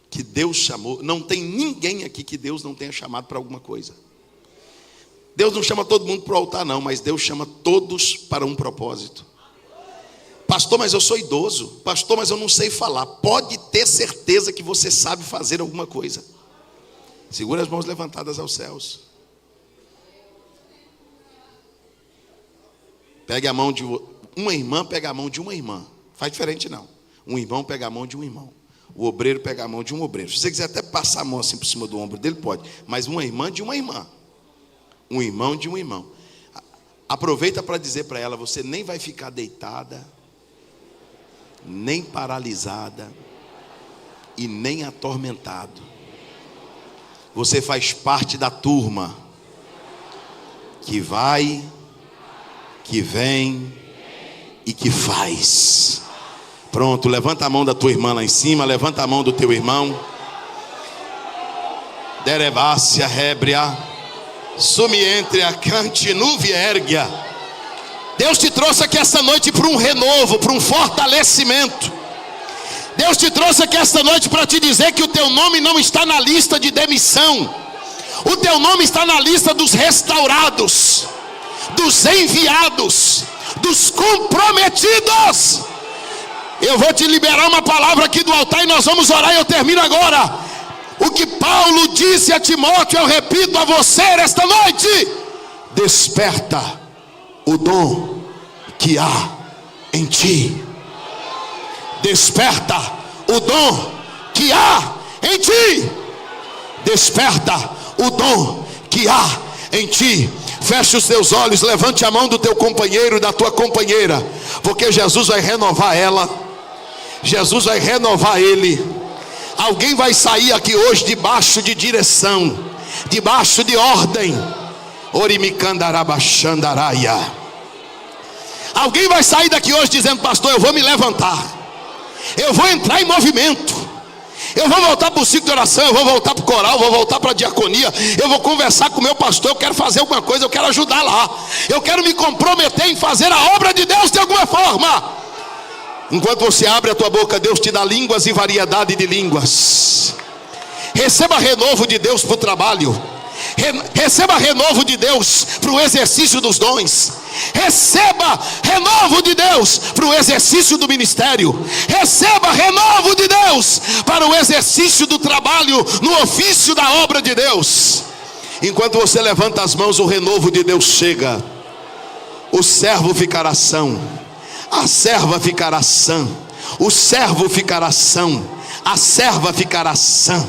que Deus chamou? Não tem ninguém aqui que Deus não tenha chamado para alguma coisa. Deus não chama todo mundo para o altar não, mas Deus chama todos para um propósito. Pastor, mas eu sou idoso. Pastor, mas eu não sei falar. Pode ter certeza que você sabe fazer alguma coisa. Segura as mãos levantadas aos céus. Pegue a mão de uma irmã, pega a mão de uma irmã. Faz diferente não. Um irmão pega a mão de um irmão. O obreiro pega a mão de um obreiro. Se você quiser até passar a mão assim por cima do ombro dele, pode. Mas uma irmã de uma irmã. Um irmão de um irmão. Aproveita para dizer para ela, você nem vai ficar deitada, nem paralisada e nem atormentado. Você faz parte da turma que vai, que vem e que faz. Pronto, levanta a mão da tua irmã lá em cima, levanta a mão do teu irmão. Derebácia, rébria. Sumientria, cantinuviergia. Deus te trouxe aqui essa noite para um renovo, para um fortalecimento. Deus te trouxe aqui esta noite para te dizer que o teu nome não está na lista de demissão. O teu nome está na lista dos restaurados, dos enviados, dos comprometidos. Eu vou te liberar uma palavra aqui do altar e nós vamos orar e eu termino agora. O que Paulo disse a Timóteo, eu repito a você esta noite: desperta o dom que há em ti. Desperta o dom que há em ti. Desperta o dom que há em ti. Feche os teus olhos, levante a mão do teu companheiro e da tua companheira, porque Jesus vai renovar ela. Jesus vai renovar ele. Alguém vai sair aqui hoje debaixo de direção, debaixo de ordem. Orimicandarabachandaraia. Alguém vai sair daqui hoje dizendo: pastor, eu vou me levantar, eu vou entrar em movimento, eu vou voltar para o ciclo de oração, eu vou voltar para o coral, eu vou voltar para a diaconia, eu vou conversar com o meu pastor, eu quero fazer alguma coisa, eu quero ajudar lá, eu quero me comprometer em fazer a obra de Deus de alguma forma. Enquanto você abre a tua boca, Deus te dá línguas e variedade de línguas. Receba renovo de Deus para o trabalho. Receba renovo de Deus para o exercício dos dons. Receba renovo de Deus para o exercício do ministério. Receba renovo de Deus para o exercício do trabalho no ofício da obra de Deus. Enquanto você levanta as mãos, o renovo de Deus chega. O servo ficará são, a serva ficará sã, o servo ficará são, a serva ficará sã,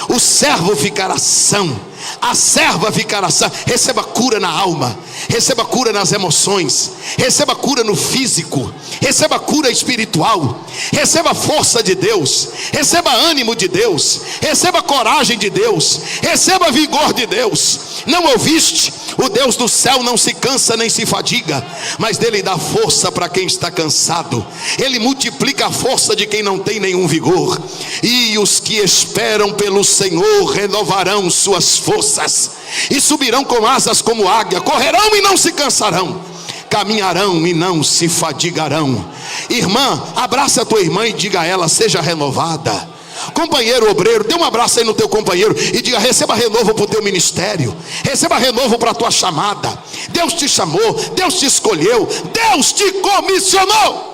o servo ficará são, a serva ficará sã. Receba cura na alma, receba cura nas emoções, receba cura no físico, receba cura espiritual, receba força de Deus, receba ânimo de Deus, receba coragem de Deus, receba vigor de Deus. Não ouviste? O Deus do céu não se cansa nem se fadiga, mas dele dá força para quem está cansado. Ele multiplica a força de quem não tem nenhum vigor. E os que esperam pelo Senhor renovarão suas forças e subirão com asas como águia, correrão e não se cansarão, caminharão e não se fadigarão. Irmã, abraça a tua irmã e diga a ela: seja renovada. Companheiro obreiro, dê um abraço aí no teu companheiro e diga: receba renovo para o teu ministério, receba renovo para a tua chamada. Deus te chamou, Deus te escolheu, Deus te comissionou.